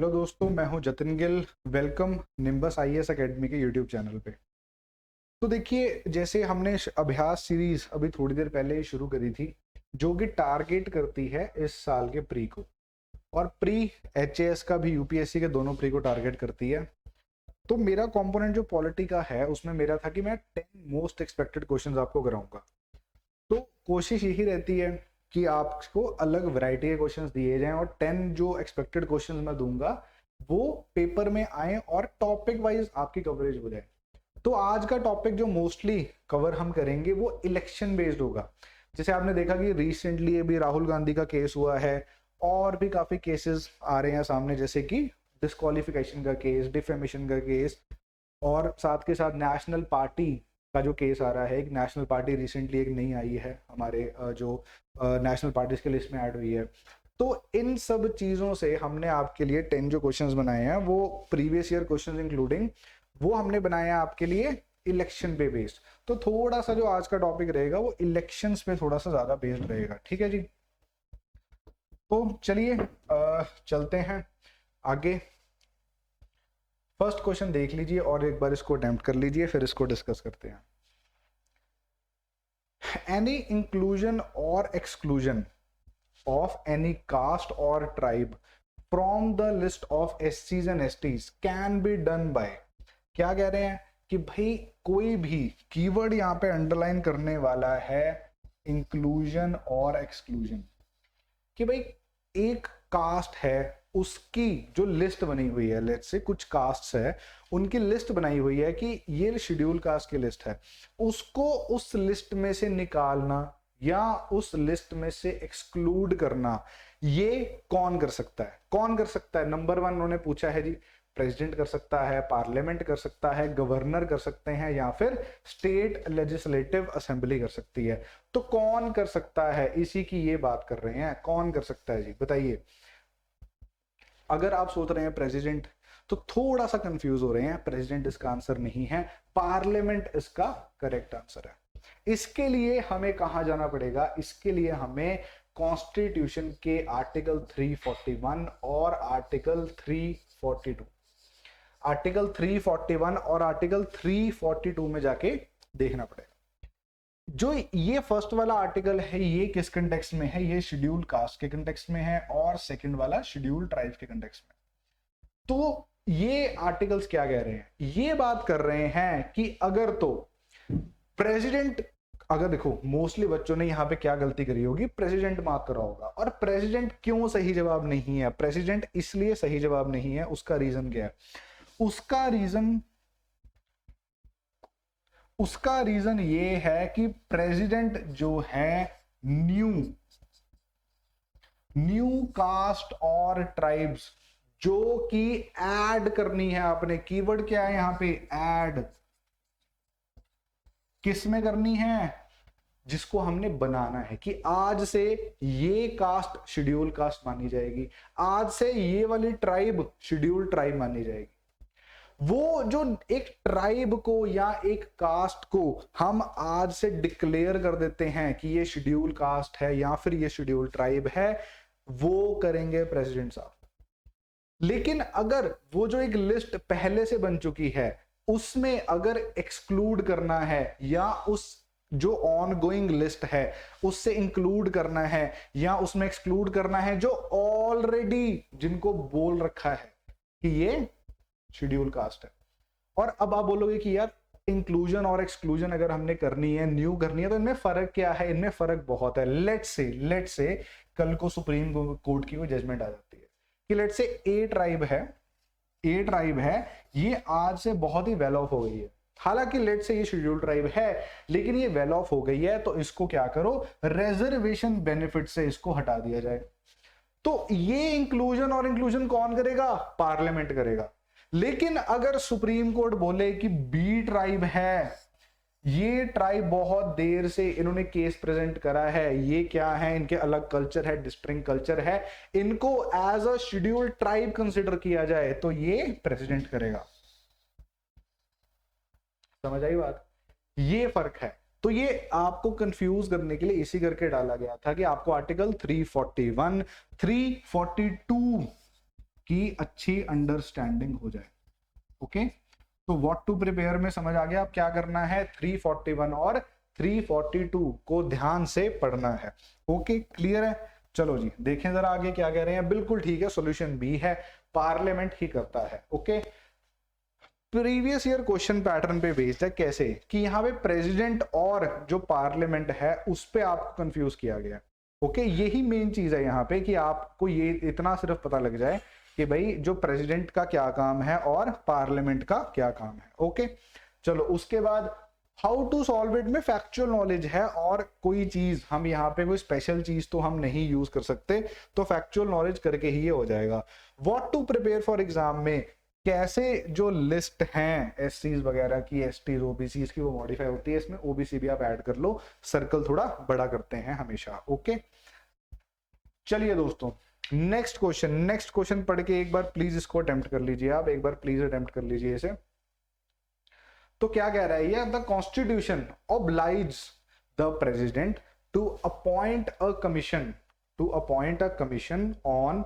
Hello दोस्तों, मैं हूं Jatin Gill. Welcome nimbus IAS academy के यूट्यूब चैनल पे। तो देखिए, जैसे हमने अभ्यास सीरीज अभी थोड़ी देर पहले ही शुरू करी थी, जो कि टारगेट करती है इस साल के प्री को, और प्री एचएएस का भी, यूपीएससी के दोनों प्री को टारगेट करती है। तो मेरा कंपोनेंट जो पॉलिटी का है, उसमें मेरा था कि मैं 10 मोस्ट एक्सपेक्टेड क्वेश्चंस आपको कराऊंगा। तो कोशिश यही रहती है कि आपको अलग वैरायटी के क्वेश्चंस दिए जाएं और 10 जो एक्सपेक्टेड क्वेश्चंस मैं दूंगा वो पेपर में आए और टॉपिक वाइज आपकी कवरेज हो जाए। तो आज का टॉपिक जो मोस्टली कवर हम करेंगे वो इलेक्शन बेस्ड होगा। जैसे आपने देखा कि रिसेंटली अभी राहुल गांधी का केस हुआ है, और भी काफी केसेस आ रहे हैं सामने, जैसे कि डिस्क्वालिफिकेशन का केस, डिफेमेशन का केस, और साथ के साथ नेशनल पार्टी का जो केस आ रहा है। एक नेशनल पार्टी रिसेंटली एक नई आई है हमारे जो नेशनल पार्टीज के लिस्ट में ऐड हुई है। तो इन सब चीज़ों से हमने आपके लिए 10 जो क्वेश्चंस बनाए हैं वो प्रीवियस ईयर क्वेश्चंस इंक्लूडिंग, वो हमने बनाया है आपके लिए इलेक्शन पे बेस्ड। तो थोड़ा सा जो आज का टॉपिक रहेगा वो इलेक्शंस पे थोड़ा सा ज़्यादा बेस्ड रहेगा। ठीक है जी, तो चलिए चलते हैं आगे। फर्स्ट क्वेश्चन देख लीजिए और एक बार इसको अटेम्प्ट कर लीजिए, फिर इसको डिस्कस करते हैं। एनी इंक्लूजन और exclusion of any caste or tribe from the list of SCs and STs can be done by। क्या कह रहे हैं कि भाई कोई भी कीवर्ड यहां पे अंडरलाइन करने वाला है इंक्लूजन और एक्सक्लूजन, कि भाई एक कास्ट है, उसकी जो लिस्ट बनी हुई है, लेट्स से कुछ कास्ट है, उनकी लिस्ट बनाई हुई है कि ये शेड्यूल कास्ट की लिस्ट है, उसको उस लिस्ट में से निकालना या उस लिस्ट में से एक्सक्लूड करना, ये कौन कर सकता है? कौन कर सकता है? नंबर 1 उन्होंने पूछा है जी, प्रेसिडेंट कर सकता है, पार्लियामेंट कर सकता है, गवर्नर कर सकते हैं, या फिर स्टेट लेजिस्लेटिव असेंबली कर सकती है। तो कौन कर सकता है, इसी की ये बात कर रहे हैं। कौन कर सकता है जी, बताइए। अगर आप सोच रहे हैं प्रेसिडेंट, तो थोड़ा सा कंफ्यूज हो रहे हैं। प्रेसिडेंट इसका आंसर नहीं है, पार्लियामेंट इसका करेक्ट आंसर है। इसके लिए हमें कहां जाना पड़ेगा? इसके लिए हमें कॉन्स्टिट्यूशन के आर्टिकल 341 और आर्टिकल 342, आर्टिकल 341 और आर्टिकल 342 में जाके देखना पड़ेगा। जो ये फर्स्ट वाला आर्टिकल है, ये किस कंटेक्स्ट में है? ये शेड्यूल कास्ट के कंटेक्स्ट में है, और सेकंड वाला शेड्यूल ट्राइब्स के कंटेक्स्ट में। तो ये आर्टिकल्स क्या कह रहे हैं? ये बात कर रहे हैं कि अगर तो प्रेसिडेंट, अगर देखो मोस्टली बच्चों ने यहां पे क्या गलती करी होगी, प्रेसिडेंट मार्क करा होगा। और प्रेसिडेंट क्यों सही जवाब नहीं है? प्रेसिडेंट इसलिए सही जवाब नहीं है, उसका रीजन क्या है? उसका रीजन ये है कि प्रेसिडेंट जो है न्यू कास्ट और ट्राइब्स जो कि ऐड करनी है आपने, कीवर्ड क्या है यहां पे? ऐड। किस में करनी है? जिसको हमने बनाना है कि आज से ये कास्ट शेड्यूल कास्ट मानी जाएगी, आज से ये वाली ट्राइब शेड्यूल ट्राइब मानी जाएगी। वो जो एक ट्राइब को या एक कास्ट को हम आज से डिक्लेयर कर देते हैं कि ये शेड्यूल कास्ट है या फिर ये शेड्यूल ट्राइब है, वो करेंगे प्रेसिडेंट साहब। लेकिन अगर वो जो एक लिस्ट पहले से बन चुकी है, उसमें अगर एक्सक्लूड करना है या उस जो ऑनगोइंग लिस्ट है उससे इंक्लूड करना है या उसमें एक्सक्लूड करना है जो ऑलरेडी जिनको बोल रखा है कि ये शेड्यूल कास्ट है। और अब आप बोलोगे कि यार इंक्लूजन और एक्सक्लूजन अगर हमने करनी है, न्यू करनी है, तो इनमें फर्क क्या है? इनमें फर्क बहुत है। लेट से कल को सुप्रीम कोर्ट की कोई जजमेंट आ जाती है कि लेट से ए ट्राइब है, ये आज से बहुत ही वेल ऑफ हो गई है। हालांकि लेट से ये शेड्यूल ट्राइब है, लेकिन ये वेल ऑफ हो गई है, तो इसको क्या करो, रिजर्वेशन बेनिफिट से इसको हटा दिया जाए। तो ये इंक्लूजन और इंक्लूजन कौन करेगा? पार्लियामेंट करेगा। लेकिन अगर सुप्रीम कोर्ट बोले कि बी ट्राइब है, ये ट्राइब बहुत देर से इन्होंने केस प्रेजेंट करा है, ये क्या है, इनके अलग कल्चर है, डिस्टिंक्ट कल्चर है, इनको as a schedule tribe consider किया जाए, तो ये प्रेसिडेंट करेगा। समझ आई बात? ये फर्क है। तो ये आपको कंफ्यूज करने के लिए इसी करके डाला गया था कि आपको आर्टिकल 341, 342 की अच्छी अंडरस्टैंडिंग हो जाए। ओके, तो व्हाट टू प्रिपेयर में समझ आ गया। अब क्या करना है, 341 और 342 को ध्यान से पढ़ना है। ओके, क्लियर है। चलो जी देखें जरा आगे क्या कह रहे हैं। बिल्कुल ठीक है, सॉल्यूशन बी है, पार्लियामेंट ही करता है। Okay, previous year question pattern पे बेस्ड है। कैसे कि यहाँ पे प्रेसिडेंट और जो पार्लियामेंट है उस पे आपको कंफ्यूज किया गया। ओके, यही मेन चीज है यहाँ पे कि आपको ये इतना सिर्फ पता लग जाए कि भाई जो प्रेसिडेंट का क्या काम है और पार्लियामेंट का क्या काम है। ओके, चलो उसके बाद हाउ टू सॉल्व इट में फैक्चुअल नॉलेज है और कोई चीज हम यहाँ पे कोई स्पेशल चीज तो हम नहीं यूज कर सकते, तो फैक्चुअल नॉलेज करके ही ये हो जाएगा। What to prepare for exam में कैसे जो लिस्ट हैं एससीज वगैरह की, एसटीज ओबीसी की, वो मॉडिफाई होती है। इसमें ओबीसी भी आप ऐड कर लो, सर्कल थोड़ा बड़ा करते हैं हमेशा। ओके, चलिए दोस्तों नेक्स्ट क्वेश्चन पढ़ के एक बार प्लीज इसको अटेम्प्ट कर लीजिए। आप एक बार प्लीज अटेम्प्ट कर लीजिए इसे। तो क्या कह रहा है ये, the constitution oblige the president to appoint a commission on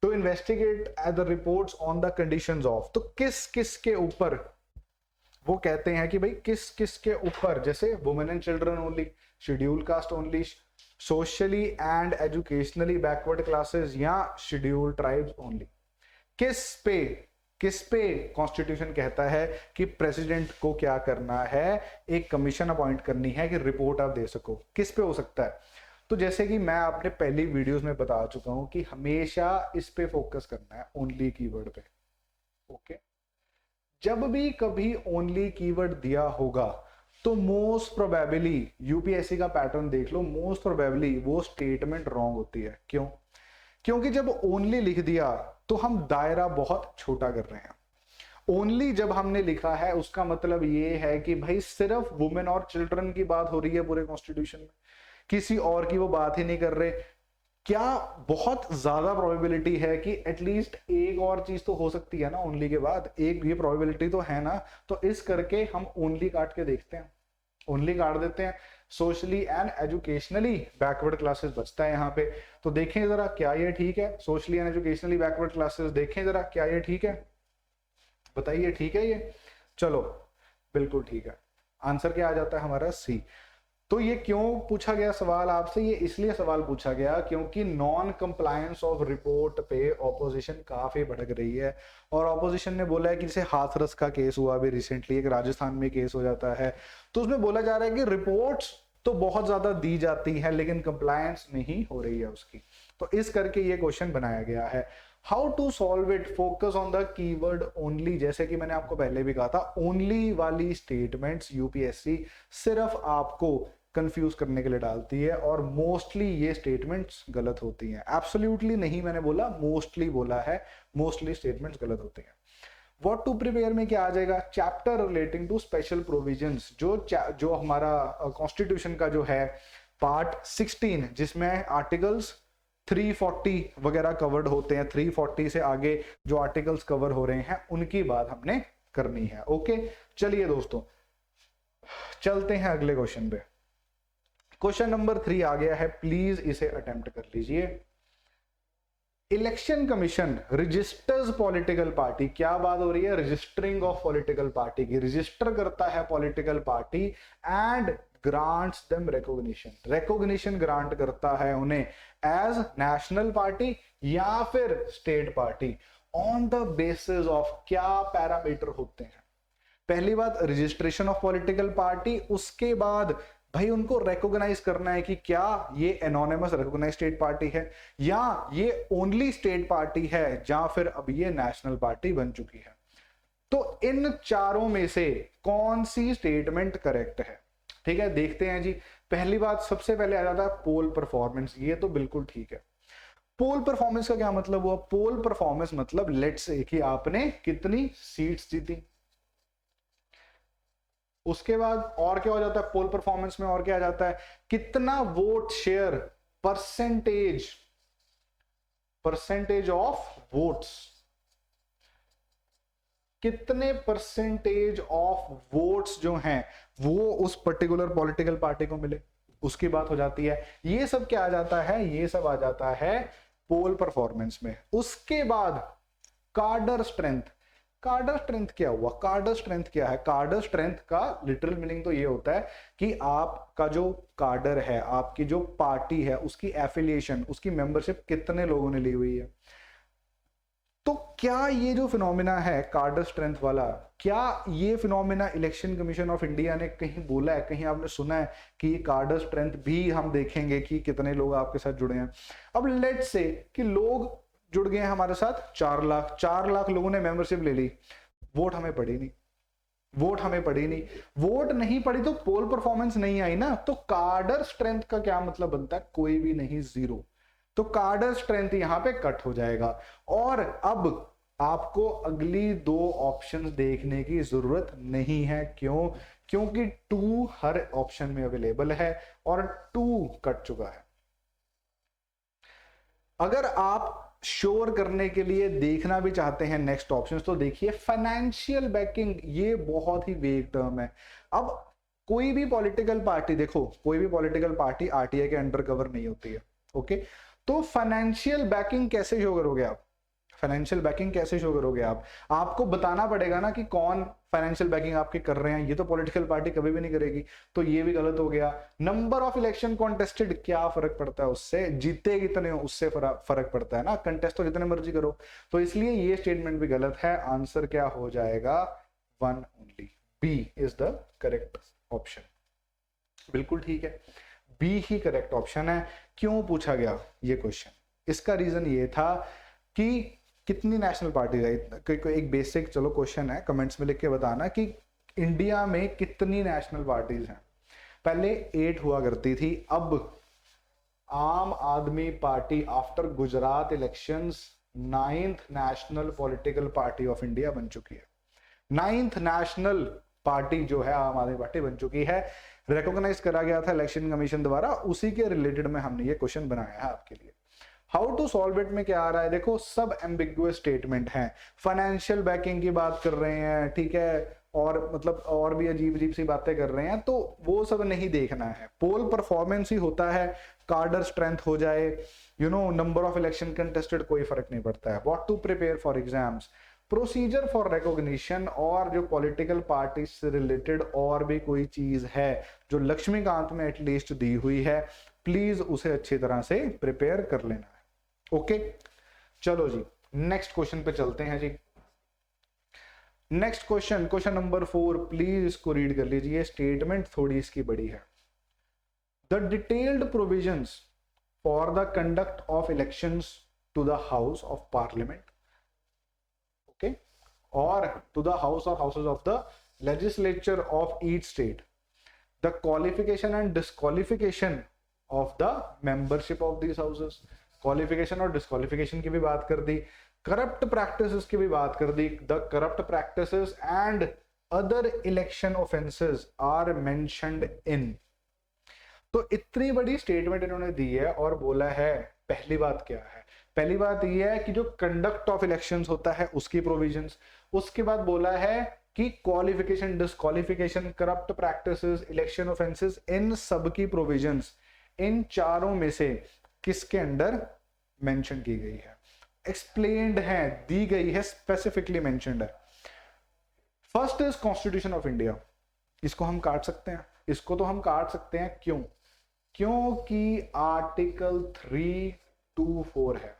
to investigate the reports on the conditions of. तो किस किस के ऊपर वो कहते हैं कि भाई किस किस के ऊपर, जैसे women and children only, schedule caste only, socially and educationally backward classes या शेड्यूल ट्राइब्स ओनली। किस पे कॉन्स्टिट्यूशन कहता है कि प्रेसिडेंट को क्या करना है, एक कमीशन अपॉइंट करनी है कि रिपोर्ट आप दे सको। किस पे हो सकता है, तो जैसे कि मैं अपने पहली वीडियोस में बता चुका हूं कि हमेशा इस पे फोकस करना है, ओनली कीवर्ड पे। ओके, जब भी कभी ओनली कीवर्ड दिया होगा तो मोस्ट प्रोबेबली, यूपीएससी का पैटर्न देख लो, मोस्ट प्रोबेबली वो स्टेटमेंट रॉन्ग होती है। क्यों? क्योंकि जब ओनली लिख दिया तो हम दायरा बहुत छोटा कर रहे हैं। ओनली जब हमने लिखा है उसका मतलब ये है कि भाई सिर्फ वुमेन और चिल्ड्रन की बात हो रही है पूरे कॉन्स्टिट्यूशन में, किसी और की वो बात ही नहीं कर रहे। क्या बहुत ज्यादा प्रोबेबिलिटी है कि एटलीस्ट एक और चीज तो हो सकती है ना ओनली के बाद, एक ये प्रोबेबिलिटी तो है ना। तो इस करके हम ओनली काट के देखते हैं, ओनली काट देते हैं। Socially and educationally backward classes बचता है यहाँ पे। तो देखें जरा क्या ये ठीक है, socially and educationally backward classes, देखें जरा क्या ये ठीक है, बताइए ठीक है ये। चलो बिल्कुल ठीक है, आंसर क्या आ जाता है हमारा, सी। तो ये क्यों पूछा गया सवाल आपसे, ये इसलिए सवाल पूछा गया क्योंकि नॉन कंप्लायंस ऑफ रिपोर्ट पे ऑपोजिशन काफी भड़क रही है। और ऑपोजिशन ने बोला है कि जैसे हाथरस का केस हुआ अभी रिसेंटली, एक राजस्थान में केस हो जाता है, तो उसमें बोला जा रहा है कि रिपोर्ट्स तो बहुत ज्यादा दी जाती है लेकिन कंप्लायंस नहीं हो रही है उसकी। तो इस करके ये क्वेश्चन बनाया गया है। How to solve it, focus on the keyword only. जैसे कि मैंने आपको पहले भी कहा था, ओनली वाली स्टेटमेंट्स यूपीएससी सिर्फ आपको कंफ्यूज करने के लिए डालती है और मोस्टली ये स्टेटमेंट्स गलत होती हैं। एब्सोल्युटली नहीं मैंने बोला, मोस्टली बोला है, मोस्टली स्टेटमेंट्स गलत होती हैं। व्हाट टू प्रिपेयर में क्या आ जाएगा, chapter relating to special provisions. जो हमारा कॉन्स्टिट्यूशन का जो है पार्ट 16 जिसमें आर्टिकल्स 340 वगैरह कवर्ड होते हैं, 340 से आगे जो आर्टिकल्स कवर हो रहे हैं उनकी बात हमने करनी है। ओके, चलिए दोस्तों चलते हैं अगले क्वेश्चन पे। क्वेश्चन नंबर 3 आ गया है, प्लीज इसे अटेम्प्ट कर लीजिए। Election commission registers political party, क्या बात हो रही है, रजिस्टरिंग ऑफ पॉलिटिकल पार्टी की, रजिस्टर करता है political party and grants them recognition grant करता है उन्हें एज नेशनल पार्टी या फिर state party on the basis of, क्या पैरामीटर होते हैं। पहली बात रजिस्ट्रेशन ऑफ पॉलिटिकल पार्टी, उसके बाद भाई उनको रिकॉग्नाइज करना है कि क्या ये एनोनिमस रिकॉग्नाइज स्टेट पार्टी है या ये ओनली स्टेट पार्टी है या फिर अब ये नेशनल पार्टी बन चुकी है। तो इन चारों में से कौन सी स्टेटमेंट करेक्ट है, ठीक है देखते हैं जी। पहली बात सबसे पहले आ जाता है पोल परफॉर्मेंस, ये तो बिल्कुल ठीक है। पोल परफॉर्मेंस का क्या मतलब हुआ, पोल परफॉर्मेंस मतलब लेट्स से कि आपने कितनी सीट्स जीती। उसके बाद और क्या हो जाता है पोल परफॉर्मेंस में, और क्या आ जाता है, कितना vote share, percentage of votes, कितने परसेंटेज ऑफ वोट्स जो हैं वो उस पर्टिकुलर पॉलिटिकल पार्टी को मिले, उसकी बात हो जाती है। ये सब क्या आ जाता है, ये सब आ जाता है पोल परफॉर्मेंस में। उसके बाद कार्डर स्ट्रेंथ, कार्डर स्ट्रेंथ क्या हुआ? कार्डर स्ट्रेंथ क्या है? कार्डर स्ट्रेंथ का लिटरल मीनिंग तो ये होता है कि आपका जो कार्डर है, आपकी जो पार्टी है, उसकी एफिलिएशन, उसकी मेंबरशिप कितने लोगों ने ली हुई है। तो क्या ये जो फिनोमिना है कार्डर स्ट्रेंथ वाला, क्या ये phenomena election commission of India ने कहीं बोला है, कहीं आपने सुना है कि ये कार्डर स्ट्रेंथ भी हम देखेंगे कि कितने लोग आपके साथ जुड़े हैं? अब लेट्स से कि लोग जुड़ गए हैं हमारे साथ 4 लाख, 4 लाख लोगों ने मेंबरशिप ले ली, वोट हमें पड़ी नहीं, वोट हमें पड़ी नहीं, वोट नहीं पड़ी तो पोल परफॉर्मेंस नहीं आई ना, तो कार्डर स्ट्रेंथ का क्या मतलब बनता है? कोई भी नहीं, जीरो। तो कार्डर स्ट्रेंथ यहां पे कट हो जाएगा। और अब आपको अगली 2 ऑप्शंस देखने की जरूरत नहीं है। क्यों? क्योंकि 2 हर ऑप्शन में अवेलेबल है और 2 कट चुका है। अगर आप श्योर करने के लिए देखना भी चाहते हैं नेक्स्ट ऑप्शन, तो देखिए फाइनेंशियल बैकिंग, ये बहुत ही वेग टर्म है। अब कोई भी पॉलिटिकल पार्टी, देखो कोई भी पॉलिटिकल पार्टी आरटीआई के अंडर कवर नहीं होती है, ओके? तो फाइनेंशियल बैकिंग कैसे शो करोगे आप? फाइनेंशियल बैकिंग कैसे शो करोगे आप? आपको बताना पड़ेगा ना कि कौन फाइनेंशियल बैकिंग आपके कर रहे हैं, ये तो पॉलिटिकल पार्टी कभी भी नहीं करेगी, तो ये भी गलत हो गया। नंबर ऑफ इलेक्शन कॉन्टेस्टेड, क्या फर्क पड़ता है उससे? जीते कितने हो उससे फर्क पड़ता है ना, कंटेस्ट तो जितने मर्जी करो। तो इसलिए ये स्टेटमेंट भी गलत है। आंसर क्या हो जाएगा? 1 only, B is the correct option. बिल्कुल ठीक है, बी ही करेक्ट ऑप्शन है। क्यों पूछा गया ये क्वेश्चन? इसका रीजन ये था कि कितनी नेशनल पार्टीज है, एक बेसिक चलो क्वेश्चन है, कमेंट्स में लिख के बताना कि इंडिया में कितनी नेशनल पार्टीज हैं। पहले 8 हुआ करती थी, अब आम आदमी party after Gujarat elections 9th national political party of India बन चुकी है। 9th नेशनल पार्टी जो है आम आदमी पार्टी बन चुकी है, रिकॉग्नाइज करा गया था इलेक्शन कमीशन द्वारा, उसी के रिलेटेड में हमने ये क्वेश्चन बनाया है आपके लिए। हाउ टू सॉल्व इट में क्या आ रहा है? देखो सब एम्बिगुअस स्टेटमेंट हैं, फाइनेंशियल बैकिंग की बात कर रहे हैं, ठीक है, और मतलब और भी अजीब अजीब सी बातें कर रहे हैं, तो वो सब नहीं देखना है। पोल परफॉर्मेंस ही होता है, कार्डर स्ट्रेंथ हो जाए, नंबर ऑफ इलेक्शन कंटेस्टेड, कोई फर्क नहीं पड़ता है। What to prepare for exams, procedure for recognition, और जो पॉलिटिकल पार्टी से रिलेटेड और भी कोई चीज है जो लक्ष्मीकांत में एटलीस्ट दी हुई है, प्लीज उसे अच्छी तरह से प्रिपेयर कर लेना है। ओके, चलो जी नेक्स्ट क्वेश्चन पे चलते हैं जी। Next question, question number 4, please इसको रीड कर लीजिए, स्टेटमेंट थोड़ी इसकी बड़ी है। The detailed provisions for the conduct of elections to the house of parliament, okay, और to the house or houses of the legislature of each state, the qualification and disqualification of the membership of these houses, qualification और disqualification की भी बात कर दी, corrupt practices की भी बात कर दी, the corrupt practices and other election offences are mentioned in. तो इतनी बड़ी स्टेटमेंट इन्होंने दी है और बोला है, पहली बात क्या है? पहली बात यह है कि जो कंडक्ट ऑफ इलेक्शंस होता है उसकी प्रोविजंस, उसके बाद बोला है कि qualification, disqualification, corrupt practices, election offences, इन सब की प्रोविजंस इन चारों में से किसके अंडर मेंशन की गई है, एक्सप्लेन्ड है, दी गई है, स्पेसिफिकली मेंशन्ड है। First is constitution of India, इसको हम काट सकते हैं, इसको तो हम काट सकते हैं। क्यों? क्योंकि आर्टिकल 324 है,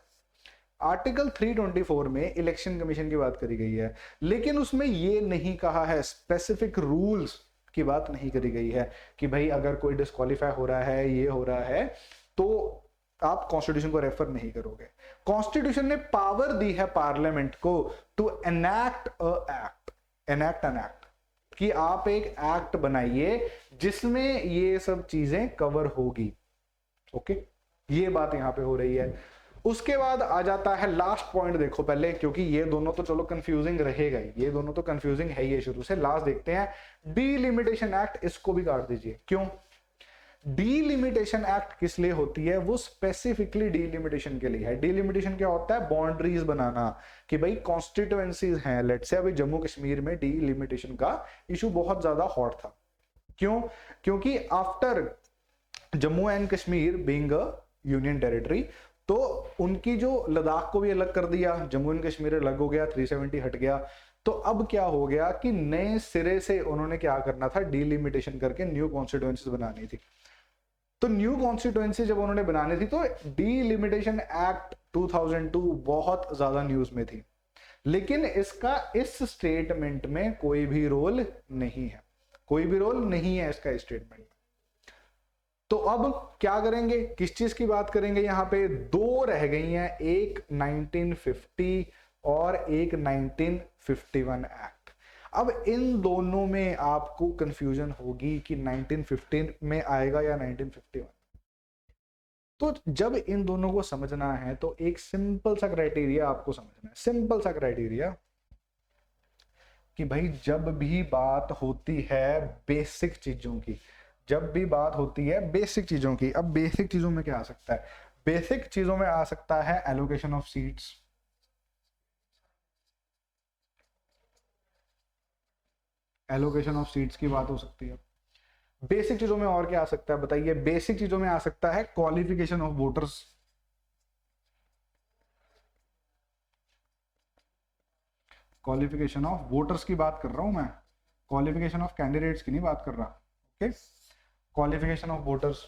आर्टिकल 324 में इलेक्शन कमीशन की बात करी गई है, लेकिन उसमें ये नहीं कहा है, स्पेसिफिक रूल्स की बात नहीं करी गई है कि भाई अगर कोई डिस्क्वालीफाई हो रहा है, ये हो रहा है, तो आप कॉन्स्टिट्यूशन को रेफर नहीं करोगे। कॉन्स्टिट्यूशन ने पावर दी है पार्लियामेंट को to enact a act, enact an act, कि आप एक एक्ट बनाइए जिसमें ये सब चीजें कवर होगी। ओके, ये बात यहां पे हो रही है। उसके बाद आ जाता है लास्ट पॉइंट, देखो पहले, क्योंकि ये दोनों तो चलो कंफ्यूजिंग रहेगा ही, ये दोनों तो कंफ्यूजिंग है ही शुरू से। लास्ट देखते हैं डीलिमिटेशन एक्ट, इसको भी काट दीजिए। क्यों? डीलिमिटेशन एक्ट किस लिए होती है? वो स्पेसिफिकली डीलिमिटेशन के लिए है। डीलिमिटेशन क्या होता है? बाउंड्रीज बनाना, कि भाई कॉन्स्टिट्यूएंसीज हैं, लेट्स से अभी जम्मू कश्मीर में डीलिमिटेशन का इशू बहुत ज्यादा हॉट था। क्यों? क्योंकि after Jammu and Kashmir being a union territory, तो उनकी जो लद्दाख को भी अलग कर दिया, जम्मू एंड कश्मीर अलग हो गया, 370 हट गया। तो अब क्या हो गया कि नए सिरे से उन्होंने क्या करना था, डीलिमिटेशन करके न्यू कॉन्स्टिट्यूएंसीज बनानी थी। तो न्यू कॉन्स्टिट्यूएंसी जब उन्होंने बनानी थी तो डीलिमिटेशन एक्ट 2002 बहुत ज्यादा न्यूज में थी, लेकिन इसका इस स्टेटमेंट में कोई भी रोल नहीं है, कोई भी रोल नहीं है इसका स्टेटमेंट। तो अब क्या करेंगे, किस चीज की बात करेंगे, यहां पे दो रह गई हैं, एक 1950 और एक 1951 एक्ट। अब इन दोनों में आपको कंफ्यूजन होगी कि 1915 में आएगा या 1951। तो जब इन दोनों को समझना है तो एक सिंपल सा क्राइटेरिया आपको समझना है, सिंपल सा क्राइटेरिया कि भाई जब भी बात होती है बेसिक चीजों की, जब भी बात होती है बेसिक चीजों की, अब बेसिक चीजों में क्या आ सकता है, बेसिक चीजों में आ सकता है allocation of seats, allocation of seats की बात हो सकती है। बेसिक चीजों में और क्या आ सकता है बताइए, बेसिक चीजों में आ सकता है qualification of voters, qualification of voters की बात कर रहा हूं मैं, क्वालिफिकेशन ऑफ कैंडिडेट्स की नहीं बात कर रहा। Okay, qualification of voters.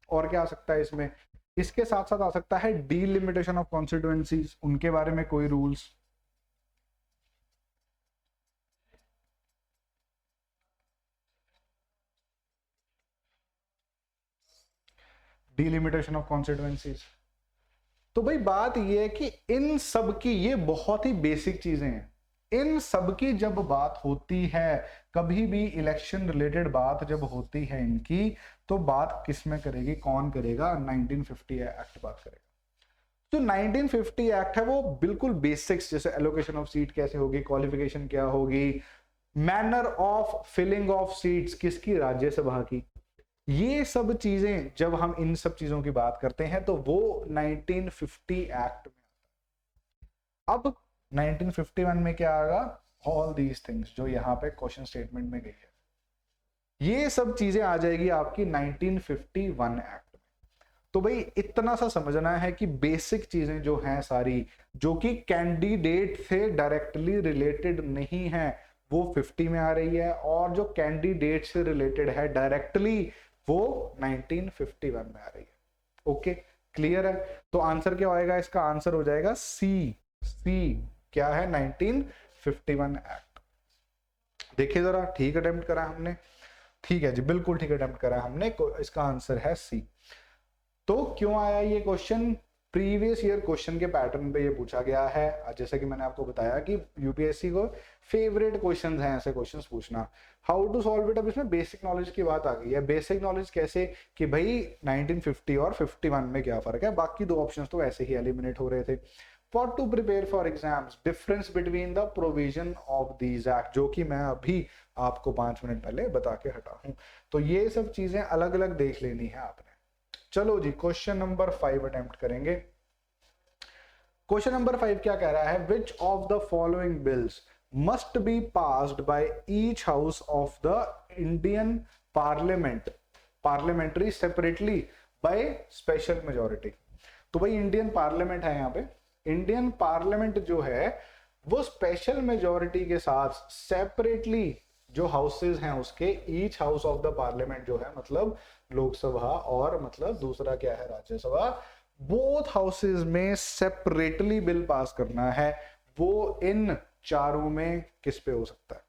और क्या आ सकता है इसमें, इसके साथ साथ आ सकता है डीलिमिटेशन ऑफ कॉन्स्टिट्यूएंसीज, उनके बारे में कोई रूल्स, डीलिमिटेशन ऑफ कॉन्स्टिट्यूएंसीज। तो भाई बात यह है कि इन सब की ये बहुत ही बेसिक चीजें हैं, इन सब की जब बात होती है, कभी भी इलेक्शन रिलेटेड बात जब होती है इनकी, तो बात किस में करेगी, कौन करेगा, 1950 एक्ट बात करेगा। तो 1950 एक्ट है वो बिल्कुल बेसिक्स, जैसे एलोकेशन ऑफ सीट कैसे होगी, क्वालिफिकेशन क्या होगी, manner of filling of seats किसकी, राज्यसभा की, ये सब चीजें जब हम इन सब चीजों की बात करते हैं तो वो 1950 एक्ट में। अब 1951 में क्या आएगा, ऑल दीज थिंग्स जो यहाँ पे क्वेश्चन स्टेटमेंट में गई है, ये सब चीजें आ जाएगी आपकी 1951 एक्ट में। तो भाई इतना सा समझना है कि बेसिक चीजें जो हैं सारी, जो कि कैंडिडेट से डायरेक्टली रिलेटेड नहीं है, वो 50 में आ रही है, और जो कैंडिडेट से रिलेटेड है डायरेक्टली वो 1951 में आ रही है। ओके, क्लियर है। तो आंसर क्या होएगा, इसका आंसर हो जाएगा सी। सी क्या है, 1951 एक्ट। देखिए जरा, ठीक अटेम्प्ट करा हमने, ठीक है जी, बिल्कुल ठीक अटेम्प्ट करा हमने, इसका आंसर है सी। तो क्यों आया ये क्वेश्चन, प्रीवियस ईयर क्वेश्चन के पैटर्न पे ये पूछा गया है। जैसे कि मैंने आपको बताया कि यूपीएससी को फेवरेट क्वेश्चंस हैं ऐसे क्वेश्चंस पूछना। हाउ टू सॉल्व इट, अब इसमें बेसिक नॉलेज की बात आ गई है। बेसिक नॉलेज कैसे कि भाई 1950 और 51 में क्या फर्क है, बाकी दो ऑप्शंस तो ऐसे ही एलिमिनेट हो रहे थे। For to prepare for exams, difference between the provision of these act, जो कि मैं अभी आपको 5 मिनट पहले बता के हटा हूं। तो ये सब चीजें अलग अलग देख लेनी है आपने। चलो जी, क्वेश्चन नंबर 5 अटेम्प्ट करेंगे। क्वेश्चन नंबर 5 क्या कह रहा है, which of the following bills must be passed by each house of the Indian parliament, parliamentary separately by special majority. तो भाई इंडियन पार्लियामेंट है, यहाँ पे इंडियन पार्लियामेंट जो है वो स्पेशल मेजोरिटी के साथ सेपरेटली जो हाउसेज हैं उसके, each house of the parliament जो है मतलब लोकसभा और मतलब दूसरा क्या है राज्यसभा, बोथ हाउसेज में सेपरेटली बिल पास करना है। वो इन चारों में किस पे हो सकता है,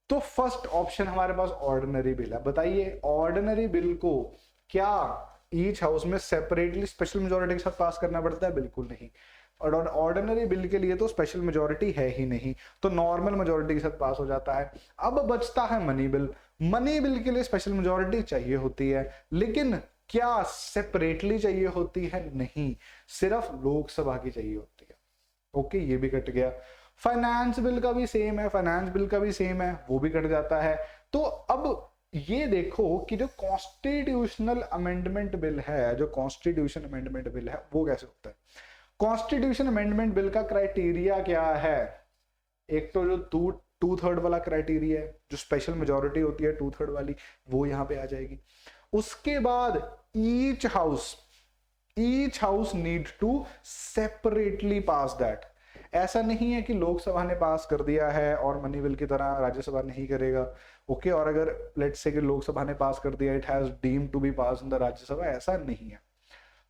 तो फर्स्ट ऑप्शन हमारे पास ऑर्डिनरी बिल है। बताइए ऑर्डिनरी बिल को क्या ईच हाउस में सेपरेटली स्पेशल मेजोरिटी के साथ पास करना पड़ता है, बिल्कुल नहीं। और ऑर्डिनरी बिल के लिए तो स्पेशल मेजोरिटी है ही नहीं, तो नॉर्मल मेजोरिटी के साथ पास हो जाता है। अब बचता है मनी बिल। मनी बिल के लिए स्पेशल मेजोरिटी चाहिए होती है, लेकिन क्या सेपरेटली चाहिए होती है, नहीं, सिर्फ लोकसभा की चाहिए होती है। ओके, ये भी कट गया। फाइनेंस बिल का भी सेम है, फाइनेंस बिल का भी सेम है, वो भी कट जाता है। तो अब ये देखो कि जो कॉन्स्टिट्यूशनल अमेंडमेंट बिल है, जो कॉन्स्टिट्यूशन अमेंडमेंट बिल है वो कैसे होता है। कॉन्स्टिट्यूशन अमेंडमेंट बिल का क्राइटेरिया क्या है, एक तो जो टू थर्ड वाला क्राइटेरिया है, जो स्पेशल मेजोरिटी होती है 2/3 वाली, वो यहां पे आ जाएगी। उसके बाद each house each house need to separately pass that. ऐसा नहीं है कि लोकसभा ने पास कर दिया है और मनी बिल की तरह राज्यसभा नहीं करेगा। ओके, और अगर लेट्स से कि लोकसभा ने पास कर दिया, it has deemed to be pass in the Rajya Sabha, ऐसा नहीं है।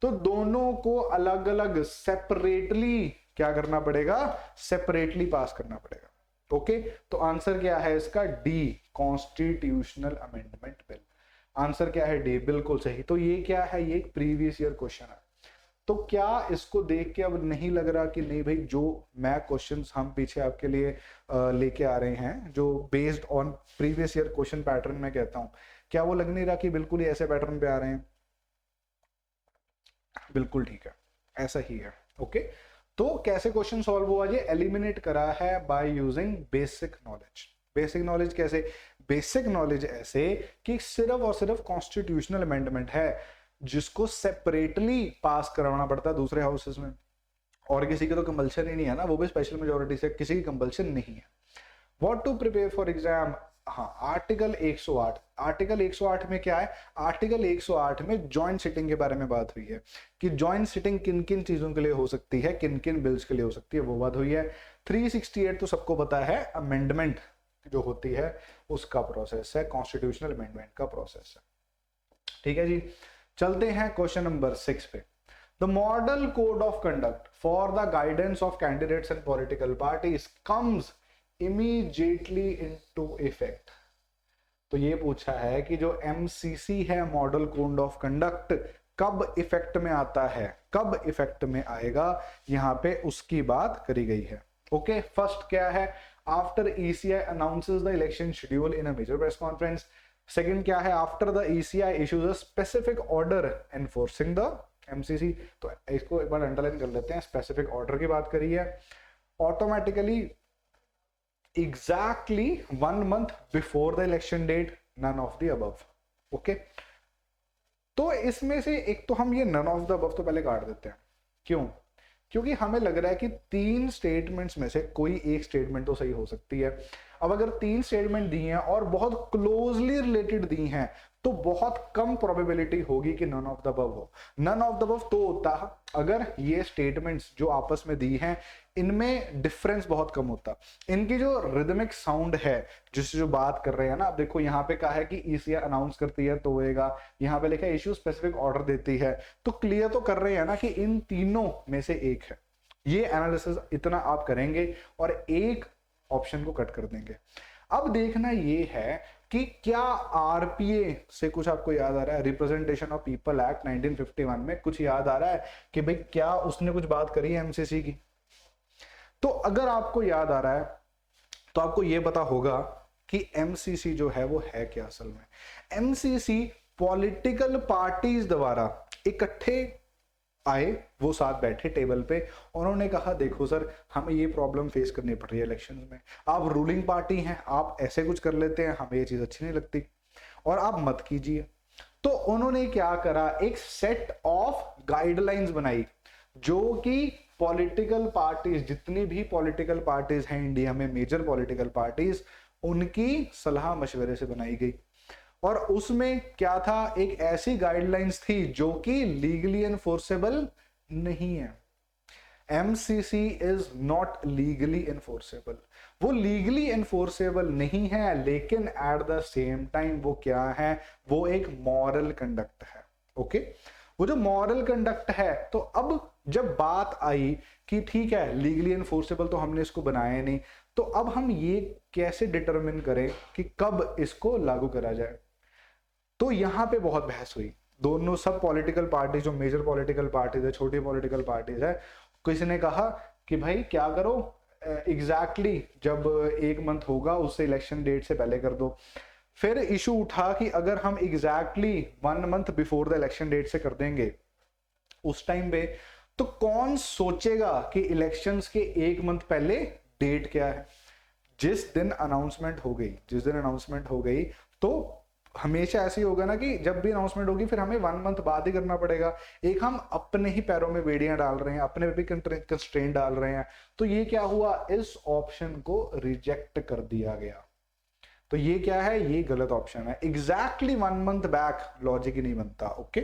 तो दोनों को अलग अलग सेपरेटली क्या करना पड़ेगा, सेपरेटली पास करना पड़ेगा। ओके, तो आंसर क्या है इसका, D, constitutional amendment bill. Answer क्या है, डी, बिल्कुल सही। तो ये क्या है, ये एक प्रीवियस ईयर क्वेश्चन है। तो क्या इसको देख के अब नहीं लग रहा कि नहीं भाई, जो मैं क्वेश्चंस हम पीछे आपके लिए लेके आ रहे हैं, जो based on previous year question pattern मैं कहता हूं, क्या वो लग नहीं रहा कि बिल्कुल ही ऐसे पैटर्न पे आ रहे हैं? बिल्कुल ठीक है, ऐसा ही है। ओके, तो कैसे क्वेश्चन सॉल्व हुआ, ये एलिमिनेट करा है by using basic knowledge. Basic knowledge कैसे, बेसिक नॉलेज ऐसे कि सिर्फ और सिर्फ कॉन्स्टिट्यूशनल अमेंडमेंट है जिसको सेपरेटली पास करवाना पड़ता है दूसरे हाउसेस में, और किसी की तो कंपल्शन ही नहीं है ना, वो भी स्पेशल मेजोरिटी से, किसी की कंपल्शन नहीं है। What to prepare for exam, हाँ, आर्टिकल 108। आर्टिकल 108 में क्या है, आर्टिकल 108 में जॉइंट सिटिंग के बारे में बात हुई है कि जॉइंट सिटिंग किन किन चीजों के लिए हो सकती है, किन किन बिल्स के लिए हो सकती है, वो बात हुई है। 368 तो सबको पता है, अमेंडमेंट जो होती है उसका प्रोसेस है, कॉन्स्टिट्यूशनल अमेंडमेंट का प्रोसेस है। ठीक है जी, चलते हैं क्वेश्चन नंबर 6 पे। The model code of conduct for the guidance of candidates and political parties comes immediately into effect. तो ये पूछा है कि जो एमसीसी है, मॉडल कोड ऑफ कंडक्ट, कब इफेक्ट में आता है, कब इफेक्ट में आएगा, यहां पे उसकी बात करी गई है। ओके, फर्स्ट क्या है, after ECI announces the election schedule in a major press conference. Second क्या है, after the ECI issues a specific order enforcing the MCC. तो इसको एक बार अंडरलाइन कर लेते हैं, स्पेसिफिक ऑर्डर की बात करी है। Automatically exactly 1 month before the election date, none of the above। Okay, तो इसमें से एक तो हम ये none of the above तो पहले काट देते हैं। क्यों, क्योंकि हमें लग रहा है कि 3 स्टेटमेंट्स में से कोई एक स्टेटमेंट तो सही हो सकती है। अब अगर 3 स्टेटमेंट दी हैं और बहुत क्लोजली रिलेटेड दी हैं, तो बहुत कम प्रोबेबिलिटी होगी कि नन ऑफ द अबव हो। नन ऑफ द अबव तो होता अगर ये स्टेटमेंट्स जो आपस में दी हैं इनमें डिफरेंस बहुत कम होता, इनकी जो रिदमिक साउंड है जिससे जो बात कर रहे हैं ना। अब देखो यहाँ पे कहा है कि ईसीआई अनाउंस करती है तो होएगा, यहाँ पे लिखा है इश्यू स्पेसिफिक ऑर्डर देती है, तो क्लियर तो कर रहे हैं ना कि इन तीनों में से एक है। ये एनालिसिस इतना आप करेंगे और एक ऑप्शन को कट कर देंगे। अब देखना ये है कि क्या आरपीए से कुछ आपको याद आ रहा है, रिप्रेजेंटेशन ऑफ पीपल एक्ट 1951 में कुछ याद आ रहा है कि भाई क्या उसने कुछ बात करी है एमसीसी की? तो अगर आपको याद आ रहा है तो आपको यह पता होगा कि एमसीसी जो है वो है क्या असल में। एमसीसी पॉलिटिकल पार्टीज द्वारा इकट्ठे आए, वो साथ बैठे टेबल पे, उन्होंने कहा देखो सर हमें ये प्रॉब्लम फेस करनी पड़ रही है इलेक्शंस में, आप रूलिंग पार्टी हैं, आप ऐसे कुछ कर लेते हैं, हमें ये चीज अच्छी नहीं लगती और आप मत कीजिए। तो उन्होंने क्या करा, एक सेट ऑफ गाइडलाइंस बनाई जो कि पॉलिटिकल पार्टीज, जितनी भी पॉलिटिकल पार्टीज हैं इंडिया में, मेजर पॉलिटिकल पार्टीज, उनकी सलाह मशवरे से बनाई गई। और उसमें क्या था, एक ऐसी गाइडलाइंस थी जो कि लीगली एनफोर्सेबल नहीं है। MCC is not legally enforceable, वो लीगली एनफोर्सेबल नहीं है, लेकिन एट द सेम टाइम वो क्या है, वो एक मॉरल कंडक्ट है। ओके, वो जो मॉरल कंडक्ट है, तो अब जब बात आई कि ठीक है लीगली एनफोर्सेबल तो हमने इसको बनाया नहीं, तो अब हम ये कैसे डिटरमिन करें कि कब इसको लागू करा जाए। तो यहां पे बहुत बहस हुई, दोनों सब पॉलिटिकल पार्टी, जो मेजर पॉलिटिकल पार्टीज है, छोटी पॉलिटिकल पार्टीज है, किसी ने कहा कि भाई क्या करो, एग्जैक्टली जब 1 मंथ होगा उससे इलेक्शन डेट से पहले कर दो। फिर इशू उठा कि अगर हम exactly 1 month before the election date से कर देंगे उस टाइम पे, तो कौन सोचेगा कि इलेक्शंस के 1 मंथ पहले डेट क्या है। जिस दिन अनाउंसमेंट हो गई तो हमेशा ऐसे ही होगा ना कि जब भी अनाउंसमेंट होगी फिर हमें 1 मंथ बाद ही करना पड़ेगा। एक हम अपने ही पैरों में बेड़ियां डाल रहे हैं, अपने पे भी कंस्ट्रेंट डाल रहे हैं। तो ये क्या हुआ, इस ऑप्शन को रिजेक्ट कर दिया गया। तो ये क्या है, ये गलत ऑप्शन है। एग्जैक्टली 1 मंथ बैक लॉजिक ही नहीं बनता। ओके,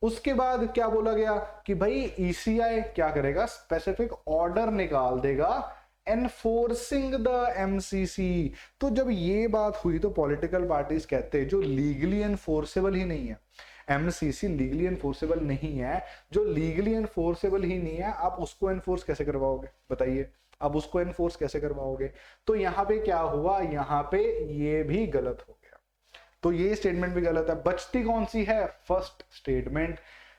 उसके बाद क्या बोला गया कि भाई ईसीआई क्या करेगा, स्पेसिफिक ऑर्डर निकाल देगा एनफोर्सिंग द एमसीसी। तो जब ये बात हुई तो पॉलिटिकल पार्टीज कहते हैं जो लीगली एनफोर्सेबल ही नहीं है, एमसीसी लीगली एनफोर्सेबल नहीं है, जो लीगली एनफोर्सेबल ही नहीं है आप उसको एनफोर्स कैसे करवाओगे बताइए, अब उसको एनफोर्स कैसे करवाओगे। तो यहां पे क्या हुआ, यहां पे ये भी गलत हो गया, तो ये स्टेटमेंट भी गलत है। बचती कौन सी है, फर्स्ट स्टेटमेंट,